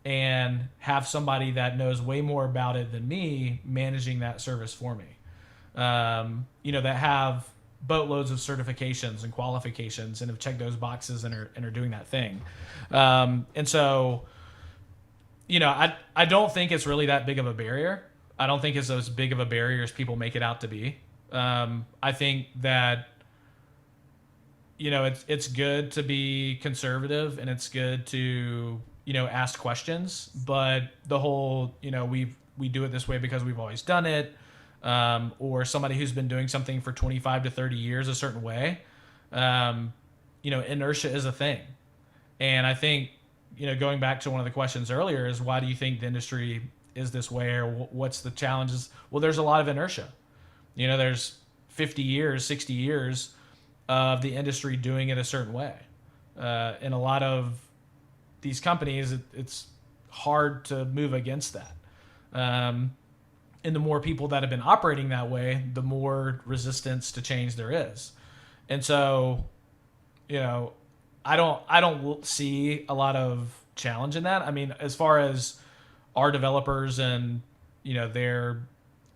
and have somebody that knows way more about it than me managing that service for me, that have boatloads of certifications and qualifications and have checked those boxes and are doing that thing. And so, I don't think it's really that big of a barrier. I don't think it's as big of a barrier as people make it out to be. I think that it's good to be conservative, and it's good to, ask questions, but the whole, we do it this way because we've always done it, or somebody who's been doing something for 25 to 30 years a certain way, um, inertia is a thing. And I think, going back to one of the questions earlier is, why do you think the industry is this way, or what's the challenges? Well, there's a lot of inertia. There's 50 years, 60 years of the industry doing it a certain way. In a lot of these companies, it's hard to move against that. And the more people that have been operating that way, the more resistance to change there is. And so, I don't see a lot of challenge in that. I mean, as far as our developers and, their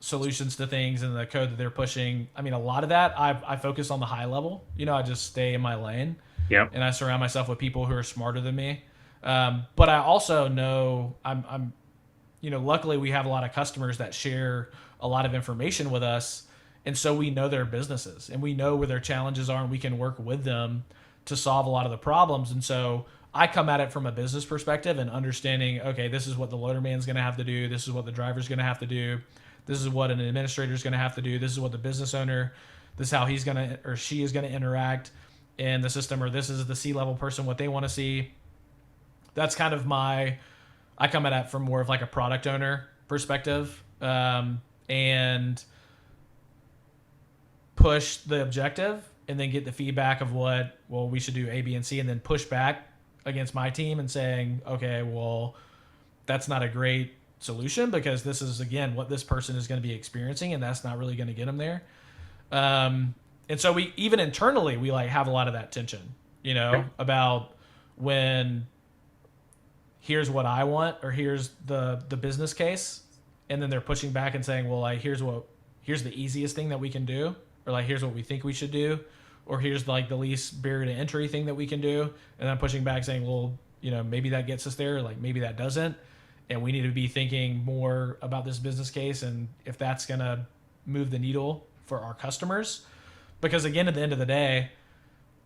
solutions to things and the code that they're pushing, I mean, a lot of that I focus on the high level. I just stay in my lane. Yeah. And I surround myself with people who are smarter than me. But I also know I'm luckily we have a lot of customers that share a lot of information with us. And so we know their businesses and we know where their challenges are, and we can work with them to solve a lot of the problems. And so I come at it from a business perspective and understanding, okay, this is what the loader man's going to have to do. This is what the driver's going to have to do. This is what an administrator is going to have to do. This is what the business owner, this is how he's going to, or she is going to interact in the system, or this is the C-level person, what they want to see. That's kind of I come at it from more of like a product owner perspective, and push the objective and then get the feedback of we should do A, B, and C, and then push back against my team and saying, okay, well, that's not a great solution because this is, again, what this person is going to be experiencing, and that's not really going to get them there. And so we, even internally, we like have a lot of that tension, about when here's what I want, or here's the business case. And then they're pushing back and saying, well, like, here's the easiest thing that we can do, or like, here's what we think we should do, or here's like the least barrier to entry thing that we can do. And then pushing back saying, well, maybe that gets us there, or like maybe that doesn't. And we need to be thinking more about this business case and if that's going to move the needle for our customers. Because again, at the end of the day,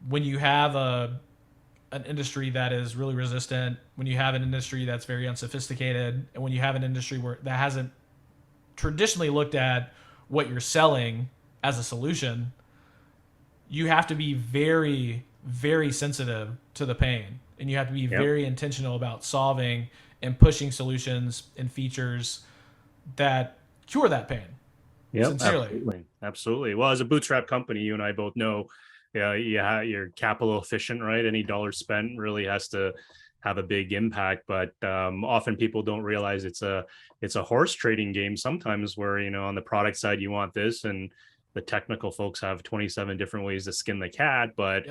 when you have an industry that is really resistant, when you have an industry that's very unsophisticated, and when you have an industry that hasn't traditionally looked at what you're selling as a solution, you have to be very, very sensitive to the pain, and you have to be very intentional about solving and pushing solutions and features that cure that pain. Yeah, sincerely. Absolutely. Well, as a bootstrap company, you and I both know, you're capital efficient, right? Any dollar spent really has to have a big impact, but often people don't realize it's a horse trading game sometimes, where on the product side you want this, and the technical folks have 27 different ways to skin the cat, but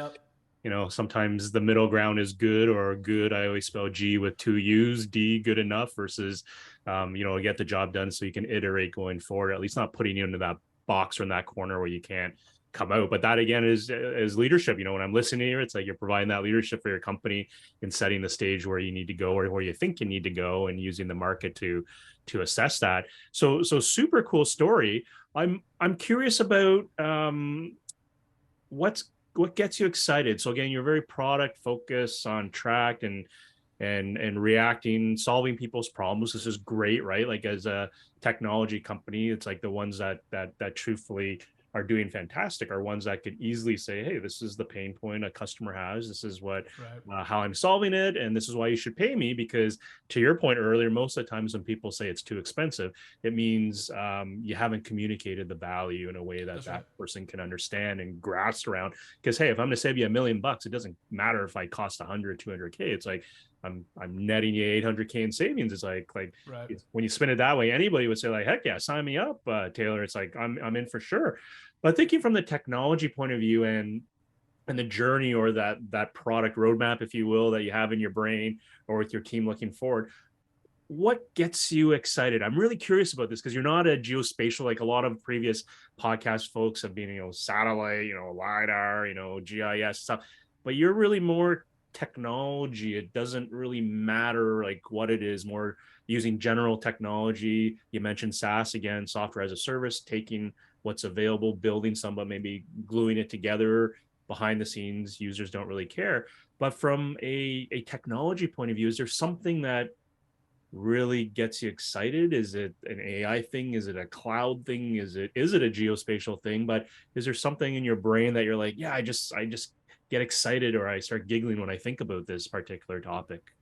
sometimes the middle ground is good, or good, I always spell G with 2 U's, D, good enough, versus get the job done so you can iterate going forward, at least not putting you into that box or in that corner where you can't come out. But that again is leadership. When I'm listening here, it's like you're providing that leadership for your company and setting the stage where you need to go, or where you think you need to go, and using the market to assess that. So super cool story. I'm curious about what gets you excited. So again, you're very product focused on TRACT and reacting, solving people's problems. This is great, right? Like, as a technology company, it's like the ones that truthfully are doing fantastic are ones that could easily say, hey, this is the pain point a customer has. This is what how I'm solving it, and this is why you should pay me. Because to your point earlier, most of the times when people say it's too expensive, it means you haven't communicated the value in a way that person can understand and grasp around. Because hey, if I'm going to save you $1 million, it doesn't matter if I cost 100, 200K. It's like I'm netting you 800K in savings. It's like when you spin it that way, anybody would say like, heck yeah, sign me up, Taylor. It's like I'm in for sure. But thinking from the technology point of view and the journey, or that product roadmap, if you will, that you have in your brain or with your team looking forward, what gets you excited? I'm really curious about this, because you're not a geospatial, like a lot of previous podcast folks have been, satellite, LiDAR, GIS stuff, but you're really more technology. It doesn't really matter like what it is, more using general technology. You mentioned SaaS again, software as a service, taking what's available, building some, but maybe gluing it together, behind the scenes, users don't really care. But from a technology point of view, is there something that really gets you excited? Is it an AI thing? Is it a cloud thing? Is it a geospatial thing? But is there something in your brain that you're like, yeah, I just get excited, or I start giggling when I think about this particular topic?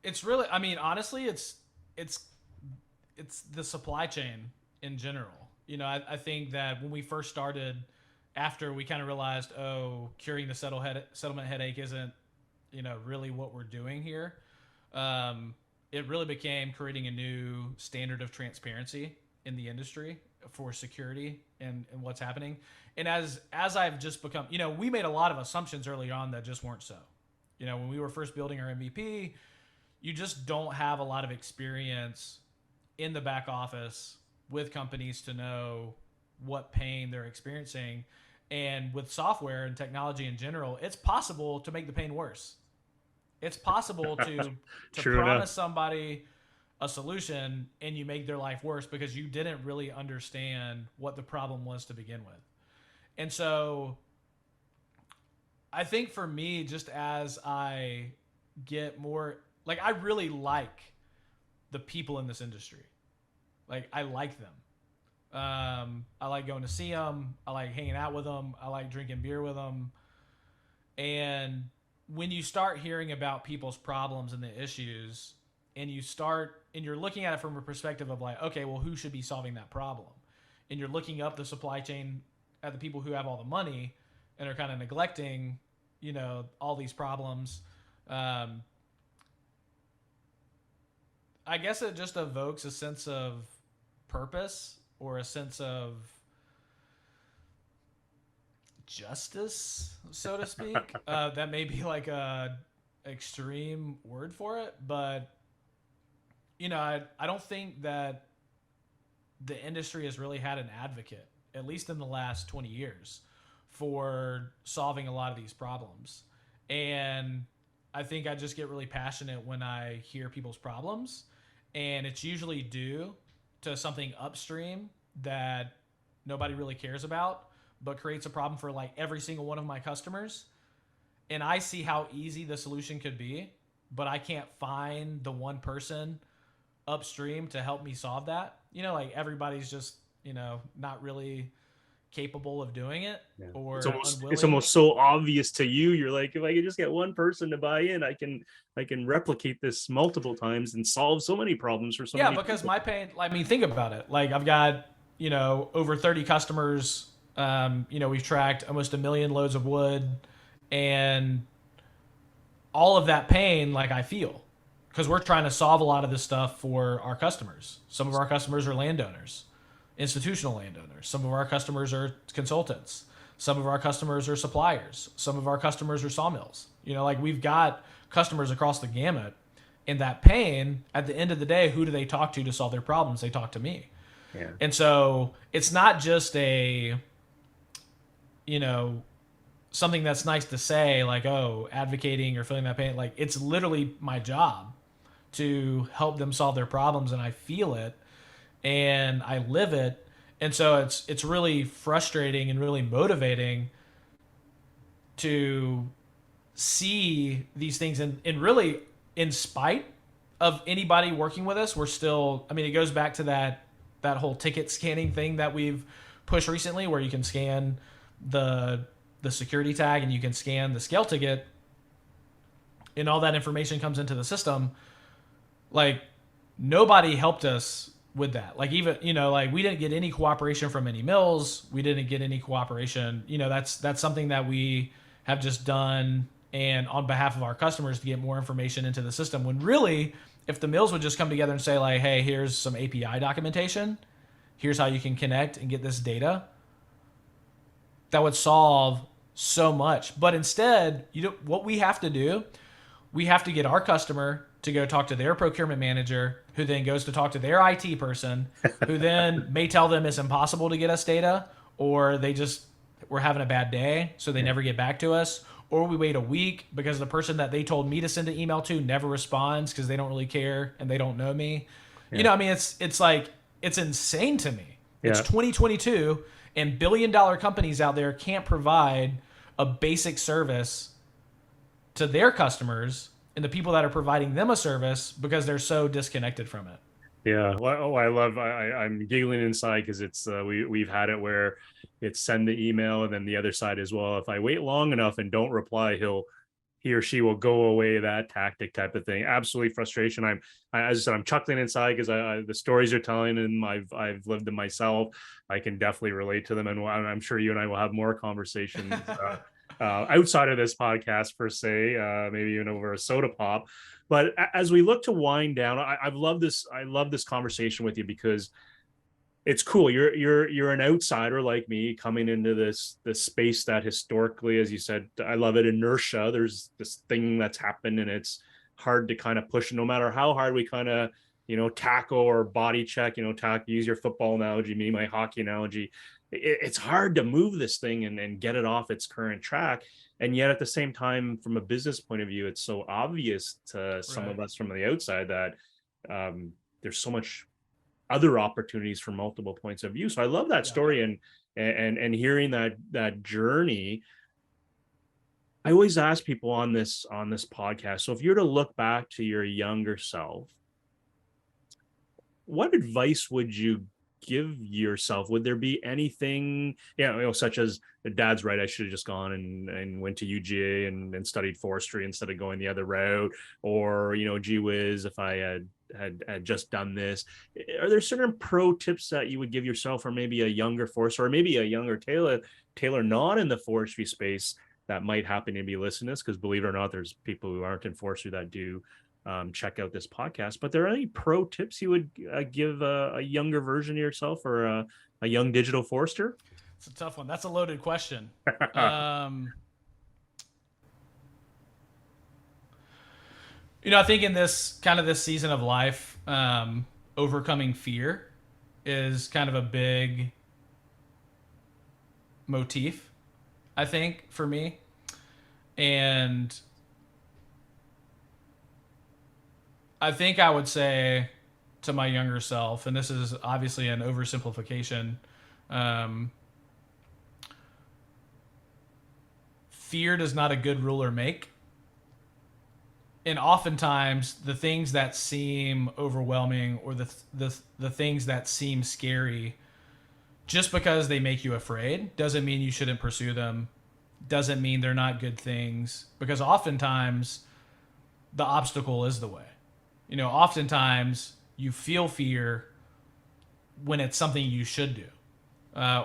It's really, I mean, honestly, it's it's the supply chain in general. I think that when we first started, after we kind of realized, oh, curing the settlement headache isn't, really what we're doing here. It really became creating a new standard of transparency in the industry for security and what's happening. And as I've just become, we made a lot of assumptions early on that just weren't so. When we were first building our MVP, you just don't have a lot of experience in the back office with companies to know what pain they're experiencing. And with software and technology in general, it's possible to make the pain worse. It's possible to True promise enough. somebody a solution and you make their life worse because you didn't really understand what the problem was to begin with. And so I think for me, just as I get more, like, I really like the people in this industry. Like, I like them. I like going to see them. I like hanging out with them. I like drinking beer with them. And when you start hearing about people's problems and the issues, and you're looking at it from a perspective of like, okay, well, who should be solving that problem? And you're looking up the supply chain at the people who have all the money and are kind of neglecting, all these problems. I guess it just evokes a sense of purpose or a sense of justice, so to speak. That may be like a extreme word for it, but I don't think that the industry has really had an advocate, at least in the last 20 years, for solving a lot of these problems. And I think I just get really passionate when I hear people's problems, and it's usually due to something upstream that nobody really cares about, but creates a problem for like every single one of my customers. And I see how easy the solution could be, but I can't find the one person upstream to help me solve that. Like everybody's just, not really capable of doing it, Yeah. or It's unwilling. almost so obvious to you. You're like, if I could just get one person to buy in, I can replicate this multiple times and solve so many problems for so Yeah, many because people. my pain, I mean, think about it. Like I've got, over 30 customers. We've tracked almost 1 million loads of wood, and all of that pain, like I feel, because we're trying to solve a lot of this stuff for our customers. Some of our customers are landowners, institutional landowners. Some of our customers are consultants. Some of our customers are suppliers. Some of our customers are sawmills. Like we've got customers across the gamut. And that pain, at the end of the day, who do they talk to solve their problems? They talk to me. Yeah. And so it's not just something that's nice to say, like, oh, advocating or feeling that pain. Like, it's literally my job to help them solve their problems, and I feel it and I live it. And so it's really frustrating and really motivating to see these things, and really, in spite of anybody working with us, we're still, I mean, it goes back to that whole ticket scanning thing that we've pushed recently, where you can scan the security tag and you can scan the scale ticket, and all that information comes into the system. Like, nobody helped us with that. Like, even, like, we didn't get any cooperation from any mills. We didn't get any cooperation. That's something that we have just done, and on behalf of our customers, to get more information into the system, when really, if the mills would just come together and say, like, hey, here's some API documentation, here's how you can connect and get this data, that would solve so much. But instead, what we have to do, we have to get our customer to go talk to their procurement manager, who then goes to talk to their IT person, who then may tell them it's impossible to get us data, or we're having a bad day, so they never get back to us. Or we wait a week because the person that they told me to send an email to never responds because they don't really care and they don't know me. Yeah. I mean, it's like, it's insane to me. It's Yeah. 2022, and billion-dollar companies out there can't provide a basic service to their customers and the people that are providing them a service because they're so disconnected from it. Yeah, well, oh, I'm giggling inside because it's we've had it where it's send the email and then the other side as well. If I wait long enough and don't reply, he or she will go away, that tactic type of thing. Absolutely frustration. As I said, I'm chuckling inside because the stories you're telling and I've lived them myself. I can definitely relate to them, and I'm sure you and I will have more conversations outside of this podcast per se, maybe even over a soda pop. But as we look to wind down, I've loved this. I love this conversation with you because it's cool. You're an outsider like me coming into this space that historically, as you said, I love it, inertia. There's this thing that's happened and it's hard to kind of push, no matter how hard we kind of, tackle or body check, use your football analogy, me, my hockey analogy. It's hard to move this thing and get it off its current track. And yet at the same time, from a business point of view, it's so obvious to some of us from the outside that there's so much other opportunities from multiple points of view. So I love that story and hearing that journey. I always ask people on this podcast, so if you're to look back to your younger self, what advice would you give yourself? Would there be anything, such as, Dad's right, I should have just gone and went to UGA and studied forestry instead of going the other route, or gee whiz, if I had just done this. Are there certain pro tips that you would give yourself, or maybe a younger forester, or maybe a younger Taylor not in the forestry space that might happen to be listening to this? Because believe it or not, there's people who aren't in forestry that do check out this podcast. But there are any pro tips you would give a younger version of yourself, or a young digital forester? It's a tough one. That's a loaded question. I think in this season of life, overcoming fear is kind of a big motif, I think, for me. And I think I would say to my younger self, and this is obviously an oversimplification, fear does not a good ruler make. And oftentimes the things that seem overwhelming, or the things that seem scary, just because they make you afraid doesn't mean you shouldn't pursue them. Doesn't mean they're not good things, because oftentimes the obstacle is the way. Oftentimes you feel fear when it's something you should do.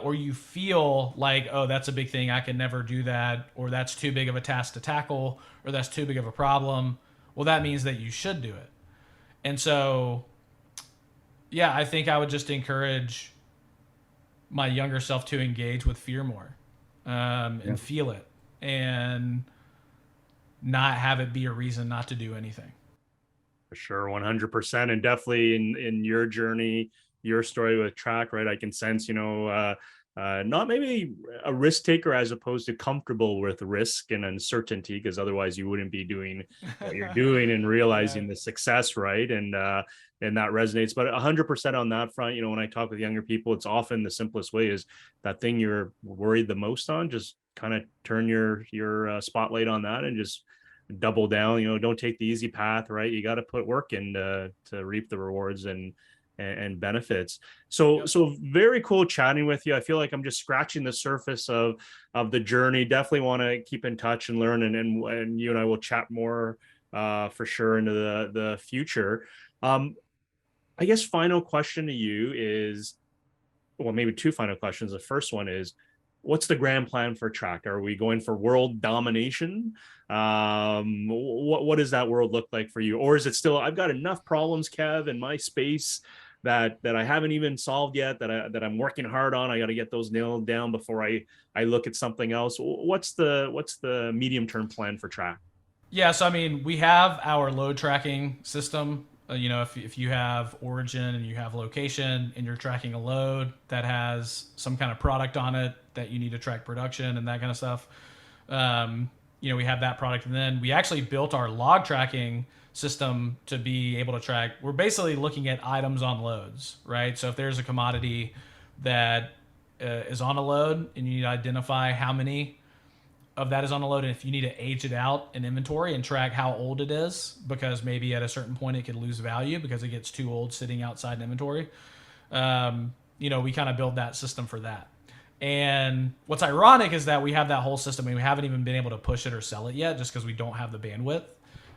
Or you feel like, oh, that's a big thing, I can never do that, or that's too big of a task to tackle, or that's too big of a problem. Well, that means that you should do it. And so, I think I would just encourage my younger self to engage with fear more, and feel it, and not have it be a reason not to do anything. For sure, 100%. And definitely in your journey, your story with TRACT, right? I can sense, not maybe a risk taker as opposed to comfortable with risk and uncertainty, because otherwise you wouldn't be doing what you're doing and realizing the success, right? And that resonates. But 100% on that front, when I talk with younger people, it's often the simplest way is that thing you're worried the most on, just kind of turn your spotlight on that and just double down. Don't take the easy path, right? You got to put work in to reap the rewards and benefits. So very cool chatting with you. I feel like I'm just scratching the surface of the journey. Definitely want to keep in touch and learn, and you and I will chat more for sure into the future. I guess final question to you is, well, maybe two final questions. The first one is, what's the grand plan for TRACT? Are we going for world domination? What does that world look like for you? Or is it still, I've got enough problems, Kev, in my space that I haven't even solved yet, that I'm working hard on. I got to get those nailed down before I look at something else. What's the medium-term plan for TRACT? Yeah, so we have our load tracking system. If you have origin and you have location and you're tracking a load that has some kind of product on it that you need to track production and that kind of stuff, we have that product. And then we actually built our log tracking system to be able to track. We're basically looking at items on loads, right? So if there's a commodity that is on a load and you need to identify how many of that is on a load, and if you need to age it out in inventory and track how old it is, because maybe at a certain point it could lose value because it gets too old sitting outside in inventory, we kind of build that system for that. And what's ironic is that we have that whole system and we haven't even been able to push it or sell it yet, just because we don't have the bandwidth.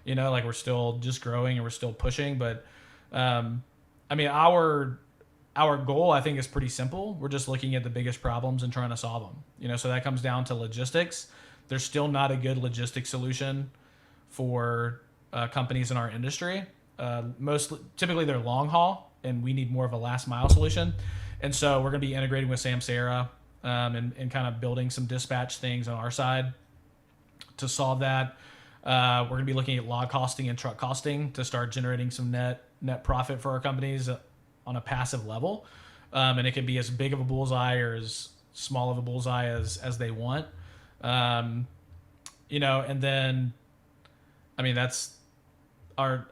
Like we're still just growing and we're still pushing. But our goal, I think, is pretty simple. We're just looking at the biggest problems and trying to solve them. So that comes down to logistics. There's still not a good logistics solution for companies in our industry. Typically they're long haul, and we need more of a last mile solution. And so we're going to be integrating with Samsara and kind of building some dispatch things on our side to solve that. We're going to be looking at log costing and truck costing to start generating some net profit for our companies on a passive level. And it can be as big of a bullseye or as small of a bullseye as they want. And then, that's our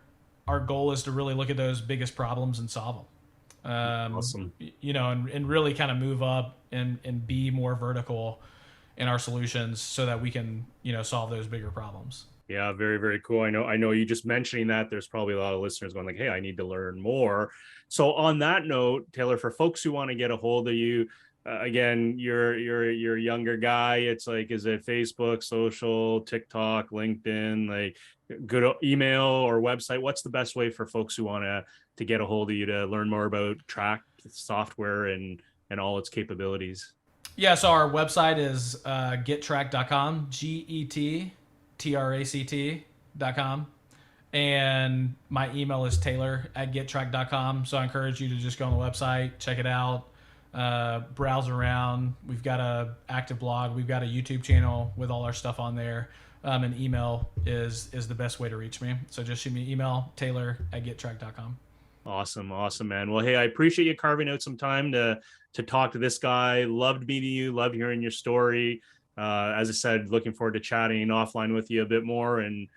goal is to really look at those biggest problems and solve them. Awesome. And really kind of move up and be more vertical in our solutions so that we can, solve those bigger problems. Yeah, very, very cool. I know you just mentioning that there's probably a lot of listeners going like, hey, I need to learn more. So on that note, Taylor, for folks who want to get a hold of you, again, you're a younger guy. It's like, is it Facebook, social, TikTok, LinkedIn, like good email or website? What's the best way for folks who want to get a hold of you to learn more about TRACT software and all its capabilities? Yeah, so our website is gettract.com, GETTRACT.com. And my email is taylor@gettract.com. So I encourage you to just go on the website, check it out, browse around. We've got a active blog. We've got a YouTube channel with all our stuff on there. And email is the best way to reach me. So just shoot me an email, taylor@gettract.com. Awesome, man. Well, hey, I appreciate you carving out some time to talk to this guy. Loved meeting you. Loved hearing your story. As I said, looking forward to chatting offline with you a bit more and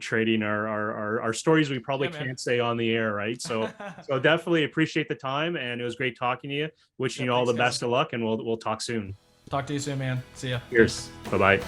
trading our stories we probably can't say on the air, right? So definitely appreciate the time, and it was great talking to you. Wishing you all the best of luck, and we'll talk soon. Talk to you soon, man. See ya. Cheers. Bye-bye.